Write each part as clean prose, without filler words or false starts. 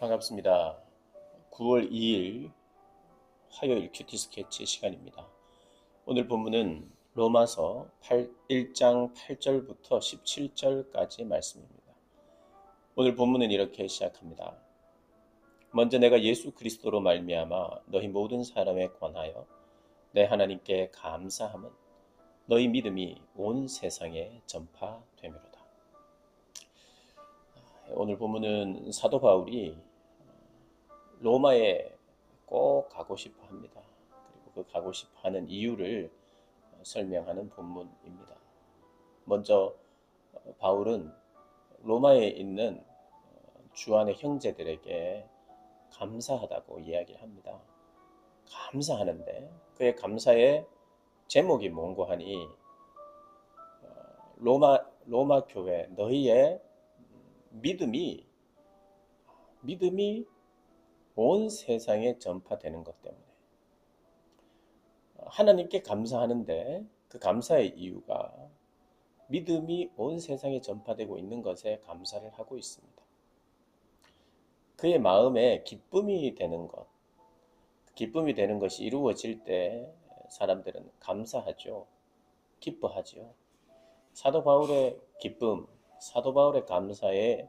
반갑습니다. 9월 2일 화요일 큐티 스케치 시간입니다. 오늘 본문은 로마서 1장 8절부터 17절까지 말씀입니다. 오늘 본문은 이렇게 시작합니다. 먼저 내가 예수 그리스도로 말미암아 너희 모든 사람에 관하여 내 하나님께 감사함은 너희 믿음이 온 세상에 전파되미로다. 오늘 본문은 사도 바울이 로마에 꼭 가고 싶어 합니다. 그리고 그 가고 싶어 하는 이유를 설명하는 본문입니다. 먼저 바울은 로마에 있는 주안의 형제들에게 감사하다고 이야기를 합니다. 감사하는데 그의 감사의 제목이 뭔고 하니 로마 교회 너희의 믿음이 온 세상에 전파되는 것 때문에 하나님께 감사하는데 그 감사의 이유가 믿음이 온 세상에 전파되고 있는 것에 감사를 하고 있습니다. 그의 마음에 기쁨이 되는 것, 기쁨이 되는 것이 이루어질 때 사람들은 감사하죠. 기뻐하죠. 사도 바울의 기쁨, 사도 바울의 감사의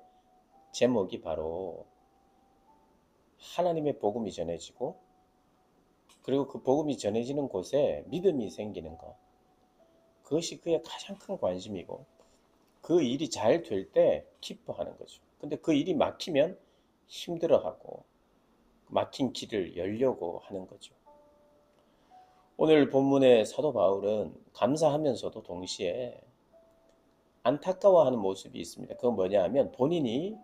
제목이 바로 하나님의 복음이 전해지고 그리고 그 복음이 전해지는 곳에 믿음이 생기는 것. 그것이 그의 가장 큰 관심이고 그 일이 잘 될 때 기뻐하는 거죠. 근데 그 일이 막히면 힘들어하고 막힌 길을 열려고 하는 거죠. 오늘 본문의 사도 바울은 감사하면서도 동시에 안타까워하는 모습이 있습니다. 그건 뭐냐 하면 본인이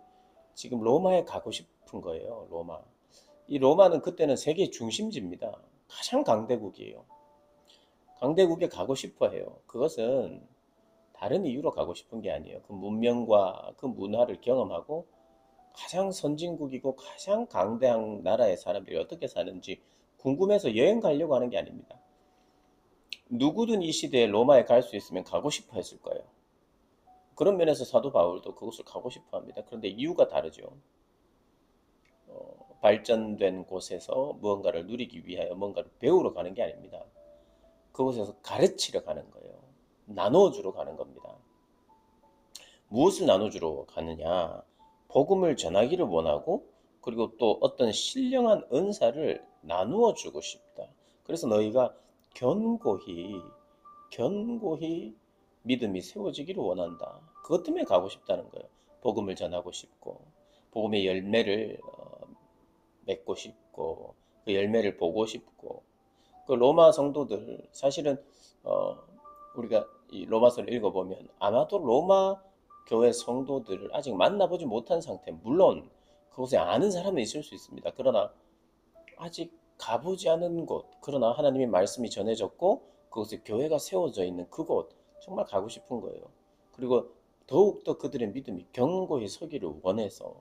지금 로마에 가고 싶은 거예요. 로마. 이 로마는 그때는 세계 중심지입니다. 가장 강대국이에요. 강대국에 가고 싶어 해요. 그것은 다른 이유로 가고 싶은 게 아니에요. 그 문명과 그 문화를 경험하고 가장 선진국이고 가장 강대한 나라의 사람들이 어떻게 사는지 궁금해서 여행 가려고 하는 게 아닙니다. 누구든 이 시대에 로마에 갈 수 있으면 가고 싶어 했을 거예요. 그런 면에서 사도 바울도 그곳을 가고 싶어 합니다. 그런데 이유가 다르죠. 발전된 곳에서 무언가를 누리기 위하여 뭔가를 배우러 가는 게 아닙니다. 그곳에서 가르치러 가는 거예요. 나눠주러 가는 겁니다. 무엇을 나눠주러 가느냐? 복음을 전하기를 원하고 그리고 또 어떤 신령한 은사를 나누어 주고 싶다. 그래서 너희가 견고히 믿음이 세워지기를 원한다. 그것 때문에 가고 싶다는 거예요. 복음을 전하고 싶고 복음의 열매를 맺고 싶고 그 열매를 보고 싶고 그 로마 성도들 사실은 어, 우리가 이 로마서를 읽어보면 아마도 로마 교회 성도들을 아직 만나보지 못한 상태 물론 그곳에 아는 사람은 있을 수 있습니다. 그러나 아직 가보지 않은 곳 그러나 하나님의 말씀이 전해졌고 그곳에 교회가 세워져 있는 그곳 정말 가고 싶은 거예요. 그리고 더욱더 그들의 믿음이 견고히 서기를 원해서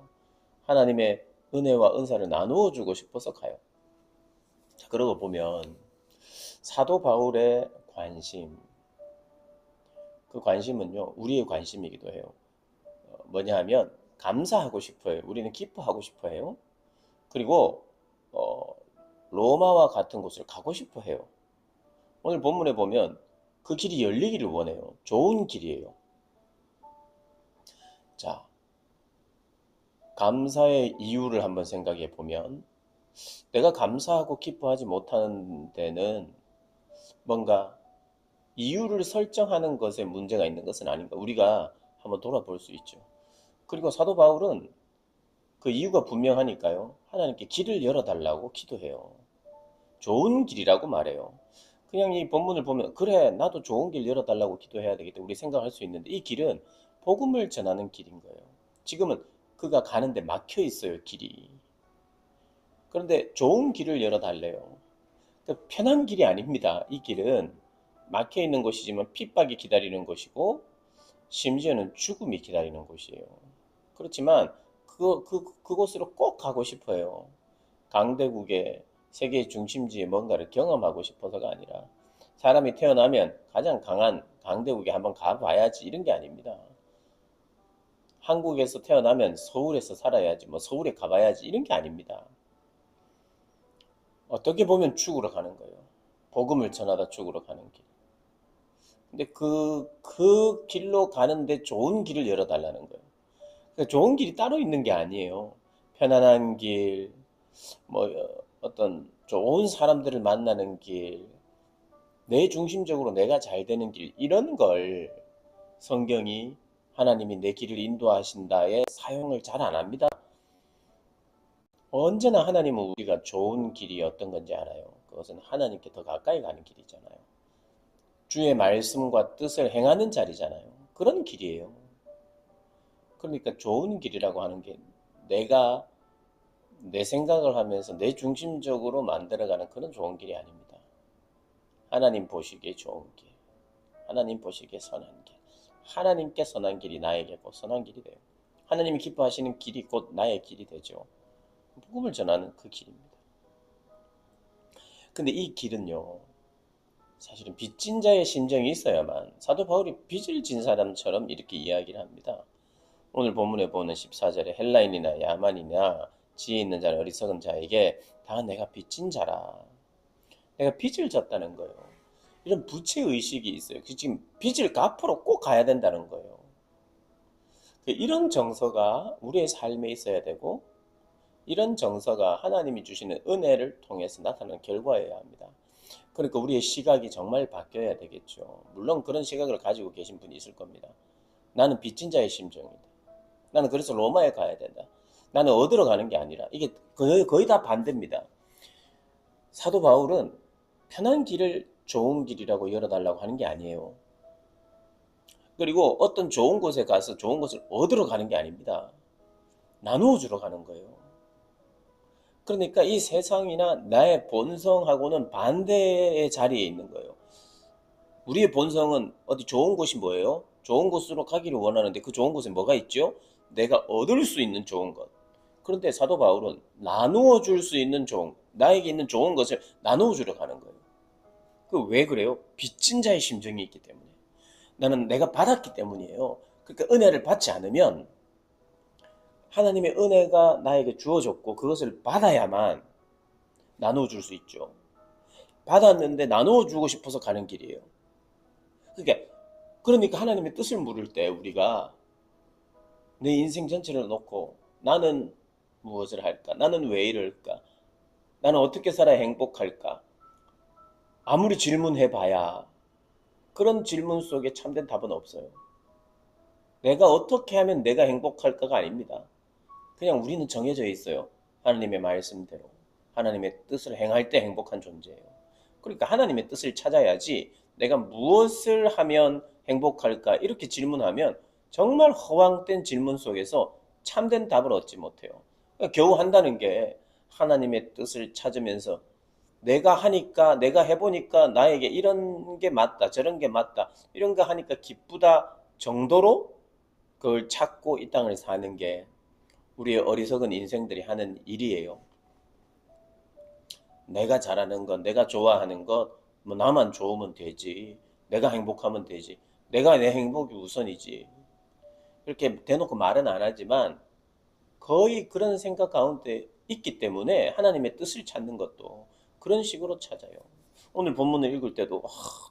하나님의 은혜와 은사를 나누어 주고 싶어서 가요. 자, 그러고 보면 사도 바울의 관심, 그 관심은요, 우리의 관심이기도 해요. 뭐냐 하면, 감사하고 싶어 해요. 우리는 기뻐하고 싶어 해요. 그리고, 어, 로마와 같은 곳을 가고 싶어 해요. 오늘 본문에 보면 그 길이 열리기를 원해요. 좋은 길이에요. 자, 감사의 이유를 한번 생각해 보면, 내가 감사하고 기뻐하지 못하는 데는 뭔가 이유를 설정하는 것에 문제가 있는 것은 아닌가 우리가 한번 돌아볼 수 있죠. 그리고 사도 바울은 그 이유가 분명하니까요. 하나님께 길을 열어달라고 기도해요. 좋은 길이라고 말해요. 그냥 이 본문을 보면 그래 나도 좋은 길 열어달라고 기도해야 되겠다 우리 생각할 수 있는데 이 길은 복음을 전하는 길인 거예요. 지금은 그가 가는데 막혀 있어요 길이. 그런데 좋은 길을 열어달래요. 그러니까 편한 길이 아닙니다. 이 길은 막혀 있는 곳이지만 핍박이 기다리는 곳이고 심지어는 죽음이 기다리는 곳이에요. 그렇지만 그곳으로 꼭 가고 싶어요. 강대국의 세계 중심지에 뭔가를 경험하고 싶어서가 아니라 사람이 태어나면 가장 강한 강대국에 한번 가봐야지 이런 게 아닙니다. 한국에서 태어나면 서울에서 살아야지, 뭐 서울에 가봐야지 이런 게 아닙니다. 어떻게 보면 죽으러 가는 거예요. 복음을 전하다 죽으러 가는 길. 근데 그 길로 가는데 좋은 길을 열어달라는 거예요. 그러니까 좋은 길이 따로 있는 게 아니에요. 편안한 길, 뭐 어떤 좋은 사람들을 만나는 길, 내 중심적으로 내가 잘 되는 길, 이런 걸 성경이 하나님이 내 길을 인도하신다에 사용을 잘 안 합니다. 언제나 하나님은 우리가 좋은 길이 어떤 건지 알아요. 그것은 하나님께 더 가까이 가는 길이잖아요. 주의 말씀과 뜻을 행하는 자리잖아요. 그런 길이에요. 그러니까 좋은 길이라고 하는 게 내가 내 생각을 하면서 내 중심적으로 만들어가는 그런 좋은 길이 아닙니다. 하나님 보시기에 좋은 길, 하나님 보시기에 선한 길, 하나님께 선한 길이 나에게 곧 선한 길이 돼요. 하나님이 기뻐하시는 길이 곧 나의 길이 되죠. 복음을 전하는 그 길입니다. 근데 이 길은요, 사실은 빚진 자의 심정이 있어야만, 사도 바울이 빚을 진 사람처럼 이렇게 이야기를 합니다. 오늘 본문에 보는 14절에 헬라인이나 야만이나 지혜 있는 자는 어리석은 자에게 다 내가 빚진 자라. 내가 빚을 졌다는 거예요. 이런 부채의식이 있어요. 지금 빚을 갚으러 꼭 가야 된다는 거예요. 이런 정서가 우리의 삶에 있어야 되고, 이런 정서가 하나님이 주시는 은혜를 통해서 나타나는 결과여야 합니다. 그러니까 우리의 시각이 정말 바뀌어야 되겠죠. 물론 그런 시각을 가지고 계신 분이 있을 겁니다. 나는 빚진 자의 심정이다. 나는 그래서 로마에 가야 된다. 나는 얻으러 가는 게 아니라, 이게 거의 다 반대입니다. 사도 바울은 편한 길을 좋은 길이라고 열어달라고 하는 게 아니에요. 그리고 어떤 좋은 곳에 가서 좋은 것을 얻으러 가는 게 아닙니다. 나누어 주러 가는 거예요. 그러니까 이 세상이나 나의 본성하고는 반대의 자리에 있는 거예요. 우리의 본성은 어디 좋은 곳이 뭐예요? 좋은 곳으로 가기를 원하는데 그 좋은 곳에 뭐가 있죠? 내가 얻을 수 있는 좋은 것. 그런데 사도 바울은 나누어 줄 수 있는 좋은, 나에게 있는 좋은 것을 나누어 주러 가는 거예요. 그 왜 그래요? 빚진 자의 심정이 있기 때문에. 나는 내가 받았기 때문이에요. 그러니까 은혜를 받지 않으면 하나님의 은혜가 나에게 주어졌고 그것을 받아야만 나누어 줄 수 있죠. 받았는데 나누어 주고 싶어서 가는 길이에요. 그러니까 하나님의 뜻을 물을 때 우리가 내 인생 전체를 놓고 나는 무엇을 할까? 나는 왜 이럴까? 나는 어떻게 살아야 행복할까? 아무리 질문해봐야 그런 질문 속에 참된 답은 없어요. 내가 어떻게 하면 내가 행복할까가 아닙니다. 그냥 우리는 정해져 있어요. 하나님의 말씀대로. 하나님의 뜻을 행할 때 행복한 존재예요. 그러니까 하나님의 뜻을 찾아야지 내가 무엇을 하면 행복할까 이렇게 질문하면 정말 허황된 질문 속에서 참된 답을 얻지 못해요. 그러니까 겨우 한다는 게 하나님의 뜻을 찾으면서 내가 하니까 내가 해보니까 나에게 이런 게 맞다 저런 게 맞다 이런 거 하니까 기쁘다 정도로 그걸 찾고 이 땅을 사는 게 우리의 어리석은 인생들이 하는 일이에요. 내가 잘하는 것, 내가 좋아하는 것, 뭐 나만 좋으면 되지. 내가 행복하면 되지. 내가 내 행복이 우선이지. 그렇게 대놓고 말은 안 하지만 거의 그런 생각 가운데 있기 때문에 하나님의 뜻을 찾는 것도 그런 식으로 찾아요. 오늘 본문을 읽을 때도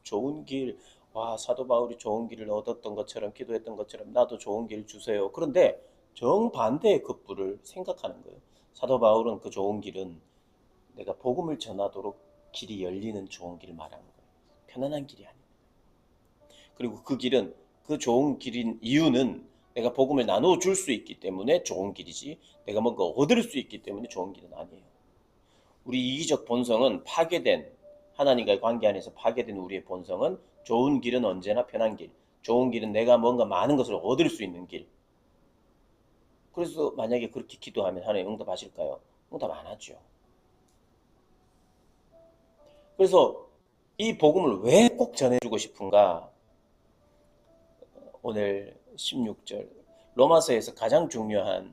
좋은 길, 와 사도 바울이 좋은 길을 얻었던 것처럼 기도했던 것처럼 나도 좋은 길 주세요. 그런데 정반대의 급부를 생각하는 거예요. 사도 바울은 그 좋은 길은 내가 복음을 전하도록 길이 열리는 좋은 길을 말하는 거예요. 편안한 길이 아니에요. 그리고 그 길은 그 좋은 길인 이유는 내가 복음을 나누어 줄 수 있기 때문에 좋은 길이지 내가 뭔가 얻을 수 있기 때문에 좋은 길은 아니에요. 우리 이기적 본성은 파괴된 하나님과의 관계 안에서 파괴된 우리의 본성은 좋은 길은 언제나 편한 길, 좋은 길은 내가 뭔가 많은 것을 얻을 수 있는 길. 그래서 만약에 그렇게 기도하면 하나님 응답하실까요? 응답 안 하죠. 그래서 이 복음을 왜 꼭 전해주고 싶은가? 오늘 16절 로마서에서 가장 중요한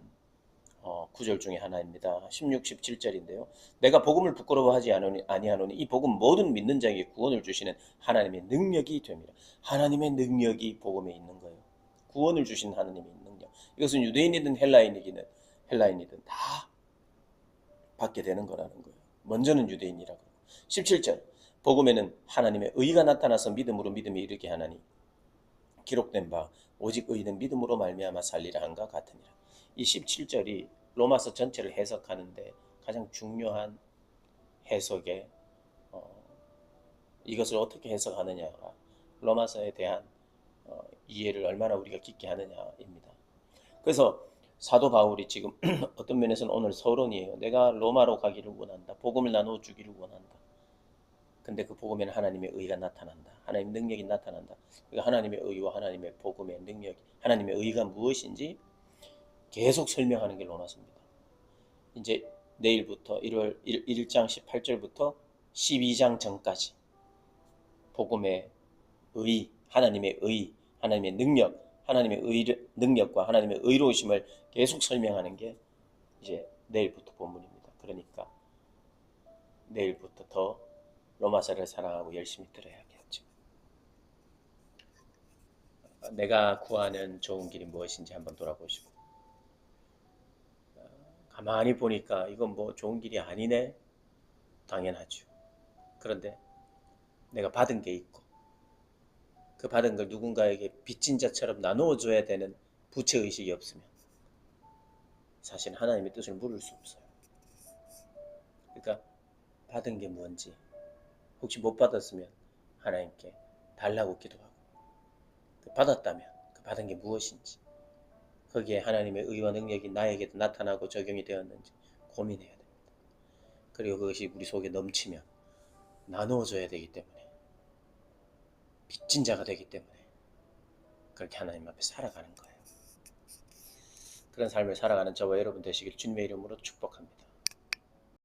구절 중에 하나입니다. 16, 17절인데요. 내가 복음을 부끄러워하지 아니하노니 이 복음 모든 믿는 자에게 구원을 주시는 하나님의 능력이 됩니다. 하나님의 능력이 복음에 있는 거예요. 구원을 주신 하나님의 능력. 이것은 유대인이든 헬라인이든 다 받게 되는 거라는 거예요. 먼저는 유대인이라고. 17절 복음에는 하나님의 의가 나타나서 믿음으로 믿음에 이르게 하나니 기록된 바 오직 의는 믿음으로 말미암아 살리라 한가 같으니라. 이 17절이 로마서 전체를 해석하는데 가장 중요한 해석에 이것을 어떻게 해석하느냐가 로마서에 대한 이해를 얼마나 우리가 깊게 하느냐입니다. 그래서 사도 바울이 지금 어떤 면에서는 오늘 서론이에요. 내가 로마로 가기를 원한다. 복음을 나누어 주기를 원한다. 근데 그 복음에는 하나님의 의가 나타난다. 하나님의 능력이 나타난다. 그러니까 하나님의 의와 하나님의 복음의 능력, 하나님의 의가 무엇인지 계속 설명하는 게 로마서입니다. 이제 내일부터 1장 18절부터 12장 전까지 복음의 의, 하나님의 의, 하나님의 능력, 하나님의 능력과 하나님의 의로우심을 계속 설명하는 게 이제 내일부터 본문입니다. 그러니까 내일부터 더 로마서를 사랑하고 열심히 들어야겠죠. 내가 구하는 좋은 길이 무엇인지 한번 돌아보시고 가만히 보니까 이건 뭐 좋은 길이 아니네? 당연하죠. 그런데 내가 받은 게 있고 그 받은 걸 누군가에게 빚진 자처럼 나누어 줘야 되는 부채의식이 없으면 사실 하나님의 뜻을 물을 수 없어요. 그러니까 받은 게 뭔지 혹시 못 받았으면 하나님께 달라고 기도하고 받았다면 그 받은 게 무엇인지 거기에 하나님의 의와 능력이 나에게도 나타나고 적용이 되었는지 고민해야 됩니다. 그리고 그것이 우리 속에 넘치면 나누어줘야 되기 때문에 빚진 자가 되기 때문에 그렇게 하나님 앞에 살아가는 거예요. 그런 삶을 살아가는 저와 여러분 되시길 주님의 이름으로 축복합니다.